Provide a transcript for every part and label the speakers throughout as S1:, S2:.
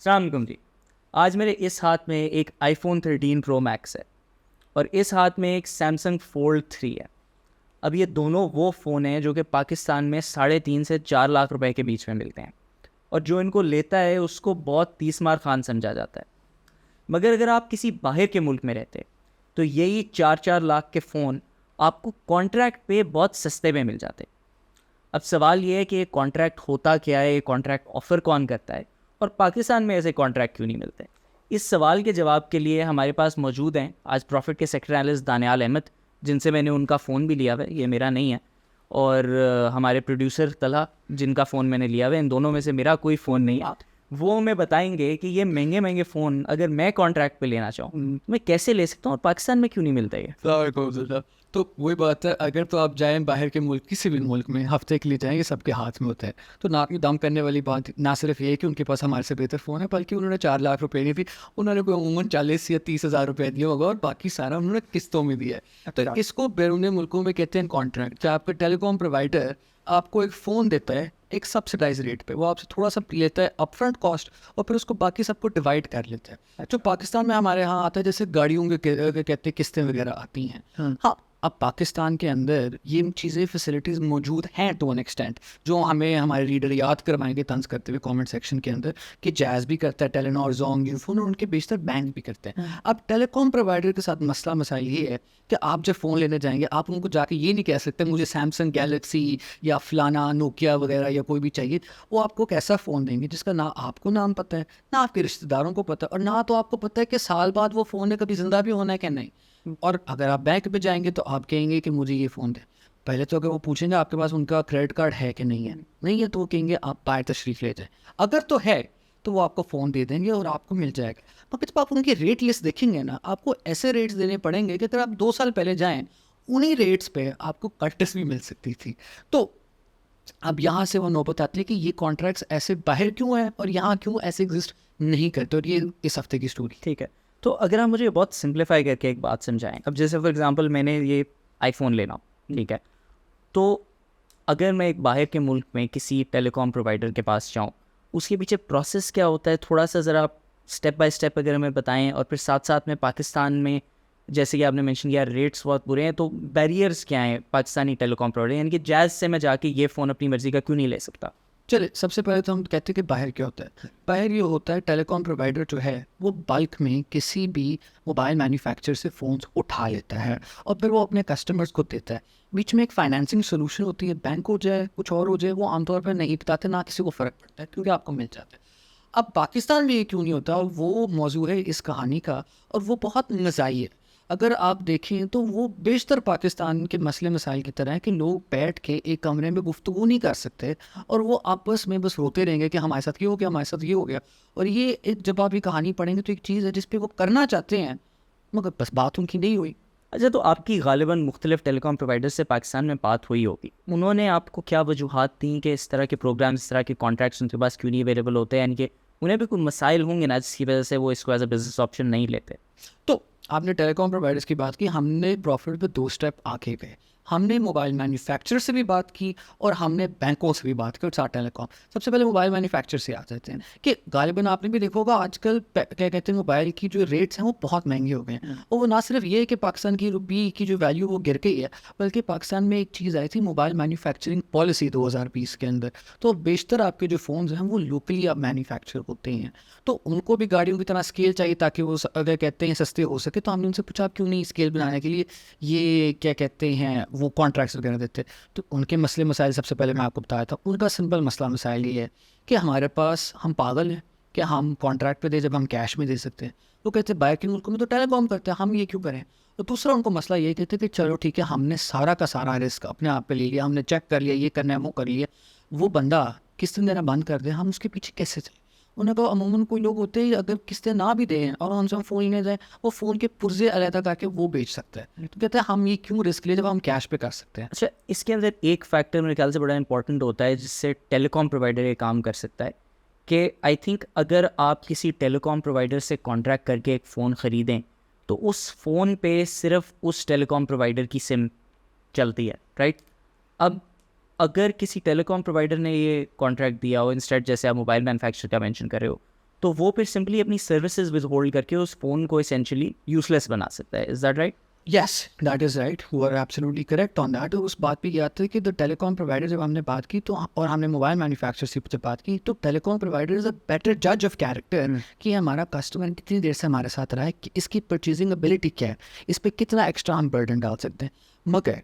S1: अस्सलाम जी। आज मेरे इस हाथ में एक iPhone 13 Pro Max है और इस हाथ में एक Samsung Fold 3 है। अब ये दोनों वो फ़ोन हैं जो कि पाकिस्तान में 3.5 से 4 लाख रुपए के बीच में मिलते हैं और जो इनको लेता है उसको बहुत तीसमार खान समझा जाता है। मगर अगर आप किसी बाहर के मुल्क में रहते तो यही 4-4 लाख के फ़ोन आपको कॉन्ट्रैक्ट पे बहुत सस्ते में मिल जाते। अब सवाल ये है कि ये कॉन्ट्रैक्ट होता क्या है, ये कॉन्ट्रैक्ट ऑफ़र कौन करता है और पाकिस्तान में ऐसे कॉन्ट्रैक्ट क्यों नहीं मिलते? इस सवाल के जवाब के लिए हमारे पास मौजूद हैं आज प्रॉफिट के सेक्टर एनालिस्ट दानियाल अहमद, जिनसे मैंने उनका फ़ोन भी लिया हुआ है, ये मेरा नहीं है। और हमारे प्रोड्यूसर तलहा, जिनका फ़ोन मैंने लिया हुआ है। इन दोनों में से मेरा कोई फ़ोन नहीं है। वो हमें बताएंगे कि ये महंगे महंगे फ़ोन अगर मैं कॉन्ट्रैक्ट पे लेना चाहूँ मैं कैसे ले सकता हूँ और पाकिस्तान में क्यों नहीं मिलता ये?
S2: तो वही बात है, अगर तो आप जाएं बाहर के मुल्क, किसी भी मुल्क में हफ्ते के लिए जाएं, ये सबके हाथ में होता है। तो नाक में दम करने वाली बात ना सिर्फ ये है कि उनके पास हमारे से बेहतर फ़ोन है, बल्कि उन्होंने 4 लाख रुपए दी थी, उन्होंने कोई अमूमन 40 या 30 हज़ार रुपये दिया होगा और बाकी सारा उन्होंने किस्तों में दिया है। तो इसको बैरूनी मुल्कों में कहते हैं कॉन्ट्रैक्ट। जहाँ आपका टेलीकॉम प्रोवाइडर आपको एक फ़ोन देता है एक सब्सिडाइज रेट पे, वो आपसे थोड़ा सा लेता है अपफ्रंट कॉस्ट और फिर उसको बाकी सबको डिवाइड कर लेता है। जो पाकिस्तान में हमारे यहाँ आता है, जैसे गाड़ियों के कहते हैं किस्तें वगैरह आती हैं। हाँ, अब पाकिस्तान के अंदर ये चीज़ें फैसिलिटीज़ मौजूद हैं टू एन एक्सटेंट, जो हमें हमारे रीडर याद करवाएंगे तंज करते हुए कमेंट सेक्शन के अंदर, कि जैज़ भी करता है, टेलीनॉर, जोंग, यूफोन, और उनके बेशतर बैंक भी करते हैं। अब टेलीकॉम प्रोवाइडर के साथ मसला मसाइल ये है कि आप जब फ़ोन लेने जाएंगे, आप उनको जाके ये नहीं कह सकते मुझे सैमसंग गैलेक्सी या फलाना नोकिया वगैरह या कोई भी चाहिए। वो आपको एक ऐसा फ़ोन देंगे जिसका ना आपको नाम पता है, ना आपके रिश्तेदारों को पता है, और ना तो आपको पता है कि साल बाद वो फ़ोन ने कभी ज़िंदा भी होना है कि नहीं। और अगर आप बैंक पे जाएंगे तो आप कहेंगे कि मुझे ये फ़ोन दे। पहले तो अगर वो पूछेंगे आपके पास उनका क्रेडिट कार्ड है कि नहीं है, नहीं है तो वो कहेंगे आप बाहर तशरीफ़ ले जाएं। अगर तो है तो वो आपको फ़ोन दे देंगे और आपको मिल जाएगा। मगर जब आप उनकी रेट लिस्ट देखेंगे ना, आपको ऐसे रेट्स देने पड़ेंगे कि अगर आप 2 साल पहले जाएँ, उन्हीं रेट्स पे आपको कट्स भी मिल सकती थी। तो अब यहाँ से वो नौबत आती है कि ये कॉन्ट्रैक्ट्स ऐसे बाहर क्यों हैं और यहाँ क्यों ऐसे एग्जिस्ट नहीं करते, और ये इस हफ्ते की स्टोरी।
S1: ठीक है, तो अगर आप मुझे बहुत सिंप्लीफाई करके एक बात समझाएं। अब जैसे फॉर एग्जांपल मैंने ये आईफोन लेना, ठीक है, तो अगर मैं एक बाहर के मुल्क में किसी टेलीकॉम प्रोवाइडर के पास जाऊं, उसके पीछे प्रोसेस क्या होता है, थोड़ा सा ज़रा स्टेप बाय स्टेप अगर हमें बताएं। और फिर साथ साथ में पाकिस्तान में जैसे कि आपने मेंशन किया रेट्स बहुत बुरे हैं, तो बैरियर्स क्या हैं पाकिस्तानी टेलीकॉम प्रोवाइडर, यानी कि जैज़ से मैं जाके ये फ़ोन अपनी मर्ज़ी का क्यों नहीं ले सकता?
S2: चले, सबसे पहले तो हम कहते हैं कि बाहर क्या होता है। बाहर ये होता है, टेलीकॉम प्रोवाइडर जो है वो बल्क में किसी भी मोबाइल मैन्युफैक्चरर से फ़ोन्स उठा लेता है और फिर वो अपने कस्टमर्स को देता है। बीच में एक फाइनेंसिंग सोल्यूशन होती है, बैंक हो जाए कुछ और हो जाए, वो आमतौर पर नहीं बताते, ना किसी को फ़र्क पड़ता है क्योंकि आपको मिल जाता है। अब पाकिस्तान में ये क्यों नहीं होता, वो मौजू है इस कहानी का, और वो बहुत मज़ाई है। अगर आप देखें तो वो बेशतर पाकिस्तान के मसले मसाइल की तरह है कि लोग बैठ के एक कमरे में गुफ्तगू नहीं कर सकते और वो आपस में बस रोते रहेंगे कि हमारे साथ ये हो गया, हमारे साथ ये हो गया। और ये एक, जब आप ये कहानी पढ़ेंगे तो एक चीज़ है जिस पे वो करना चाहते हैं मगर बस बात उनकी नहीं हुई।
S1: अच्छा, तो आपकी गालिबन मुख्तलिफ टेलीकॉम प्रोवाइडर से पाकिस्तान में बात हुई होगी, उन्होंने आपको क्या वजूहात दी कि इस तरह के प्रोग्राम, इस तरह के कॉन्ट्रैक्ट्स उनके पास क्यों नहीं अवेलेबल होते हैं? यानी कि उन्हें भी कोई मसाइल होंगे ना जिसकी वजह से वो इसको एज अ बिजनेस ऑप्शन नहीं लेते।
S2: तो आपने टेलीकॉम प्रोवाइडर्स की बात की, हमने प्रॉफिट पे 2 स्टेप आगे गए। हमने मोबाइल मैन्युफैक्चरर से भी बात की और हमने बैंकों से भी बात की और साथ टेलीकॉम। सबसे पहले मोबाइल मैन्युफैक्चरर से आ जाते हैं कि गालिबन आपने भी देखा होगा आजकल क्या कहते हैं, मोबाइल की जो रेट्स हैं वो बहुत महंगे हो गए हैं। और वो ना सिर्फ ये है कि पाकिस्तान की रुपये की जो वैल्यू वो गिर गई है, बल्कि पाकिस्तान में एक चीज़ आई थी मोबाइल मैन्युफैक्चरिंग पॉलिसी 2020 के अंदर। तो बेशतर आपके जो फ़ोन्स हैं वो लोकली अब मैन्युफैक्चर होते हैं, तो उनको भी गाड़ियों की तरह स्केल चाहिए ताकि वो अगर कहते हैं सस्ते हो सके। तो हमने उनसे पूछा आप क्यों नहीं स्केल बनाने के लिए ये क्या कहते हैं वो कॉन्ट्रैक्ट्स वगैरह देते। तो उनके मसले मसाइल सबसे पहले मैं आपको बताया था, उनका सिंपल मसला मसाइल ये है कि हमारे पास, हम पागल हैं कि हम कॉन्ट्रैक्ट पे दे जब हम कैश में दे सकते हैं। वो कहते हैं बाहर के मुल्कों में तो टेलीकॉम करते हैं, हम ये क्यों करें। तो दूसरा उनको मसला ये कहते कि चलो ठीक है, हमने सारा का सारा रिस्क अपने आप पे ले लिया, हमने चेक कर लिया, ये करना है वो कर लिया, वो बंदा किस्तें देना बंद कर दे, हम उसके पीछे कैसे चलें। उन्हें कहा अमूमन कोई लोग होते हैं अगर किस्तें ना भी दें और उनसे हम फ़ोन लेने जाएँ, वो फ़ोन के पुर्जे अलहदा करके वो बेच सकता है। तो कहते हैं हम ये क्यों रिस्क लें जब हम कैश पे कर सकते हैं।
S1: अच्छा, इसके अंदर एक फैक्टर मेरे ख्याल से बड़ा इंपॉर्टेंट होता है जिससे टेलीकॉम प्रोवाइडर ये काम कर सकता है कि आई थिंक अगर आप किसी टेलीकॉम प्रोवाइडर से कॉन्ट्रैक्ट करके एक फ़ोन ख़रीदें तो उस फ़ोन पे सिर्फ उस टेलीकॉम प्रोवाइडर की सिम चलती है, राइट? अब अगर किसी टेलीकॉम प्रोवाइडर ने ये कॉन्ट्रैक्ट दिया हो इंस्टेड, जैसे आप मोबाइल मैन्युफैक्चरर का मेंशन कर रहे हो, तो वो फिर सिंपली अपनी सर्विसेज विद होल्ड करके उस फ़ोन को इसेंशियली यूजलेस बना सकता है. Is that right?
S2: Yes, that is right. You are absolutely correct on that. उस बात पे याद था कि द टेलीकॉम प्रोवाइडर जब हमने बात की तो और हमने मोबाइल मैन्युफैक्चरर से जब बात की तो telecom provider is a better जज ऑफ कैरेक्टर कि हमारा कस्टमर कितनी देर से हमारे साथ रहा है, कि इसकी परचेजिंग एबिलिटी क्या है, इस पर कितना एक्स्ट्रा हम बर्डन डाल सकते हैं. मगर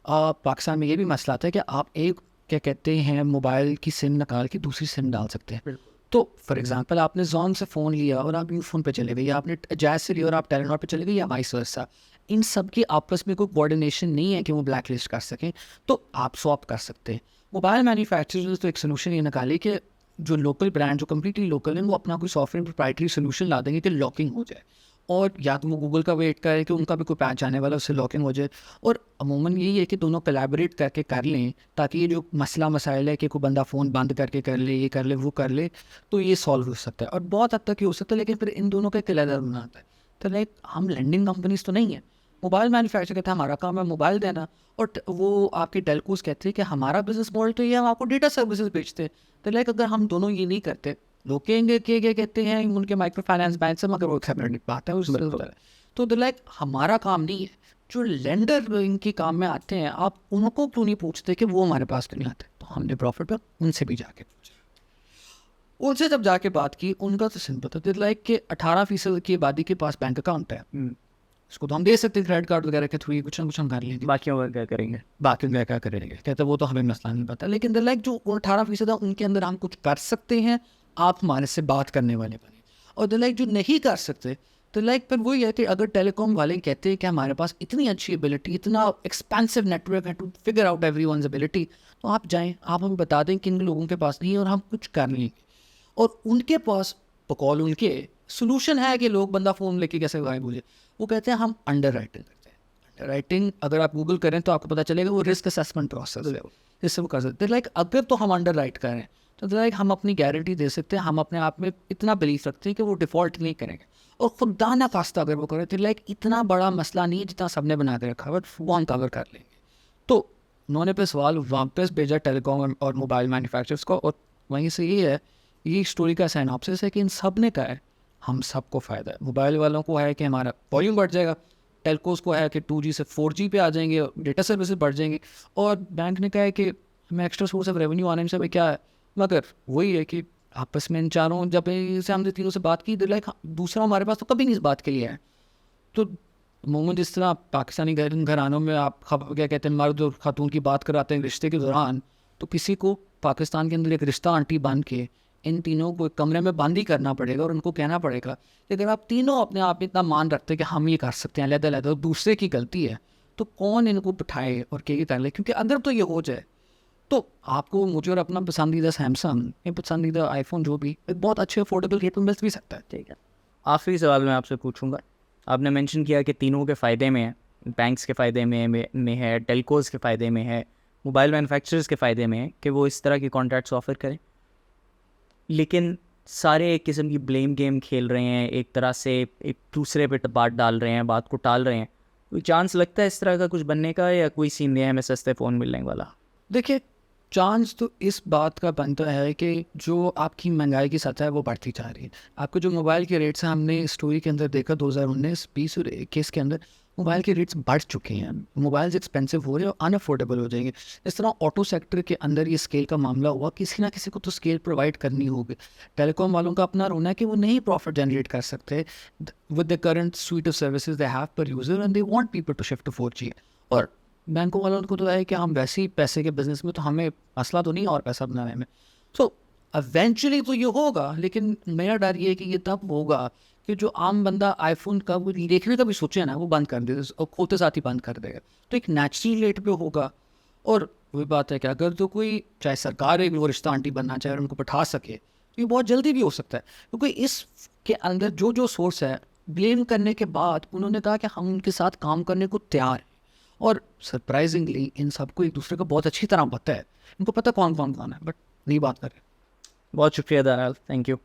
S2: पाकिस्तान में ये भी मसला आता है कि आप एक क्या कहते हैं मोबाइल की सिम निकाल के दूसरी सिम डाल सकते हैं. तो फॉर एग्जांपल आपने जॉन से फ़ोन लिया और आप यूफोन पे चले गए, या आपने जैज से लिया और आप टेलीनॉर पे चले गए, या वाइस वर्सा. इन सब की आपस में कोई कोऑर्डिनेशन नहीं है कि वो ब्लैक लिस्ट कर सकें, तो आप स्वैप कर सकते हैं. मोबाइल मैन्युफैक्चरर्स तो एक सोल्यूशन ये निकाले कि जो लोकल ब्रांड जो कम्प्लीटली लोकल हैं वो अपना कोई सॉफ्टवेयर प्रोप्राइटरी सोल्यूशन ला देंगे कि लॉकिंग हो जाए, और या तो वो गूगल का वेट करे कि उनका भी कोई पैच आने वाला उससे लॉकिंग हो जाए. और अमूमन यही है कि दोनों कोलैबोरेट करके कर लें ताकि ये जो मसला मसाइल है कि कोई बंदा फ़ोन बंद करके कर ले, ये कर ले, वो कर ले, तो ये सॉल्व हो सकता है. और बहुत हद तक ये हो सकता है, लेकिन फिर इन दोनों का एक अलग बना आता है. तो लाइक हम लैंडिंग कंपनीज तो नहीं है. मोबाइल मैन्युफैक्चर कहता है हमारा काम है मोबाइल देना, और वो आपके टेलकोस कहते हैं कि हमारा बिजनेस मॉडल तो ये हम आपको डेटा सर्विसेज बेचते हैं. तो लाइक अगर हम दोनों ये नहीं करते, लोग कहेंगे कि क्या कहते हैं उनके माइक्रो फाइनेंस बैंक से, मगर वो सेपरेट बात है उससे. तो लाइक हमारा काम नहीं है. जो लेंडर इनके काम में आते हैं आप उनको क्यों नहीं पूछते कि वो हमारे पास क्यों नहीं आते. तो हमने प्रॉफिट पर उनसे भी जाके पूछा, उनसे जब जाके बात की, उनका तो सिंपल था लाइक कि 18% की आबादी के पास बैंक अकाउंट है, इसको तो हम दे सकते हैं क्रेडिट कार्ड वगैरह के थ्रू, कुछ ना कुछ हम कर लेंगे,
S1: बाकियों का क्या करेंगे?
S2: बाकी क्या क्या करेंगे. कहते वो तो हमें मसला नहीं पता. लेकिन लाइक जो 18% है उनके अंदर हम कुछ कर सकते हैं, आप हमारे से बात करने वाले बने. और लाइक जो नहीं कर सकते, तो लाइक फिर वही है कि अगर टेलीकॉम वाले कहते हैं कि हमारे पास इतनी अच्छी एबिलिटी, इतना एक्सपेंसिव नेटवर्क है to figure out everyone's ability, तो आप जाएं, आप हमें बता दें किन लोगों के पास नहीं है और हम कुछ कर लेंगे. और उनके पास बकौल उनके सोल्यूशन है कि लोग बंदा फ़ोन लेके कैसे गायब हो जाए. वो कहते हैं हम अंडर राइटिंग करते हैं. अंडर राइटिंग अगर आप गूगल करें तो आपको पता चलेगा वो रिस्क असेसमेंट प्रोसेस है, जिससे वो कर सकते हैं. लाइक अगर तो हम अंडर राइट करें तो लाइक हम अपनी गारंटी दे सकते हैं, हम अपने आप में इतना बिलीव रखते हैं कि वो डिफ़ॉल्ट नहीं करेंगे. और खुदा ना खास्ता अगर वो करें तो लाइक इतना बड़ा मसला नहीं है जितना सबने बना के रखा है, वो हम कवर कर लेंगे. तो उन्होंने पे सवाल वापस भेजा टेलीकॉम और मोबाइल मैन्युफैक्चरर्स को, और वहीं से ये है, ये स्टोरी का साइनॉप्सिस है कि इन सब ने कहा है हम सबको फ़ायदा है. मोबाइल वालों को है कि हमारा वॉल्यूम बढ़ जाएगा, टेलकोस को है कि 2G से 4G पे आ जाएंगे, डेटा सर्विसेज बढ़ जाएंगे, और बैंक ने कहा है कि हमें एक्स्ट्रा सोर्स ऑफ रेवेन्यू आने से क्या है. मगर वही है कि आपस में इन चारों जब से हमने तीनों से बात की, लाइक दूसरा हमारे पास तो कभी नहीं इस बात के लिए है. तो मोमन जिस तरह पाकिस्तानी घरानों में आप क्या कहते हैं मर्द और खातून की बात कराते हैं रिश्ते के दौरान, तो किसी को पाकिस्तान के अंदर एक रिश्ता आंटी बांध के इन तीनों को एक कमरे में बंद ही करना पड़ेगा और उनको कहना पड़ेगा कि अगर आप तीनों अपने आप में इतना मान रखते हैं कि हम ये कर सकते हैं अलग-अलग, और दूसरे की गलती है, तो कौन इनको बिठाए और क्या कर ले. क्योंकि अगर तो ये हो जाए तो आपको, मुझे और अपना पसंदीदा सैमसंग या पसंदीदा आईफोन जो भी एक बहुत अच्छे अफोर्डेबल रेट में मिल भी सकता है.
S1: ठीक है, आखिरी सवाल मैं आपसे पूछूंगा. आपने मेंशन किया कि तीनों के फ़ायदे में है, बैंक्स के फ़ायदे में है, टेलकोस के फ़ायदे में है, मोबाइल मैन्युफैक्चरर्स के फ़ायदे में है कि वो इस तरह के कॉन्ट्रैक्ट्स ऑफ़र करें. लेकिन सारे एक किस्म की ब्लेम गेम खेल रहे हैं, एक तरह से एक दूसरे पे बात डाल रहे हैं, बात को टाल रहे हैं. कोई चांस लगता है इस तरह का कुछ बनने का, या कोई सीन नहीं है हमें सस्ते फ़ोन मिलने वाला?
S2: देखिए, चांस तो इस बात का बनता है कि जो आपकी महंगाई की सतह है वो बढ़ती जा रही है. आपको जो मोबाइल के रेट्स हैं, हमने स्टोरी के अंदर देखा 2019, 20 और 21 के अंदर मोबाइल के रेट्स बढ़ चुके हैं. मोबाइल्स एक्सपेंसिव हो रहे हैं और अनअफोर्डेबल हो जाएंगे. इस तरह ऑटो सेक्टर के अंदर ये स्केल का मामला हुआ, किसी ना किसी को तो स्केल प्रोवाइड करनी होगी. टेलीकॉम वालों का अपना रोना है कि वो नहीं प्रॉफिट जनरेट कर सकते with the current suite of services they have per user, and they want people to shift to 4G. और बैंकों वालों को तो है कि हम वैसे ही पैसे के बिजनेस में, तो हमें मसला तो नहीं और पैसा बनाने में. तो इवेंचुअली तो ये होगा, लेकिन मेरा डर ये है कि ये तब होगा कि जो आम बंदा आईफोन का वो देखने का भी सोचे ना, वो बंद कर दे और खोते साथ ही बंद कर देगा. तो एक नेचुरल रेट पे होगा. और वही बात है कि अगर तो कोई, चाहे सरकार एक वो रिश्ता आंटी बनना चाहे और उनको बैठा सके, तो ये बहुत जल्दी भी हो सकता है. क्योंकि इसके अंदर जो जो सोर्स है, ब्लेम करने के बाद उन्होंने कहा कि हम उनके साथ काम करने को तैयार हैं. और सरप्राइजिंगली इन सबको एक दूसरे को बहुत अच्छी तरह पता है. इनको पता कौन कौन है, बट नहीं बात कर रहे.
S1: बहुत शुक्रिया दानियाल, थैंक यू.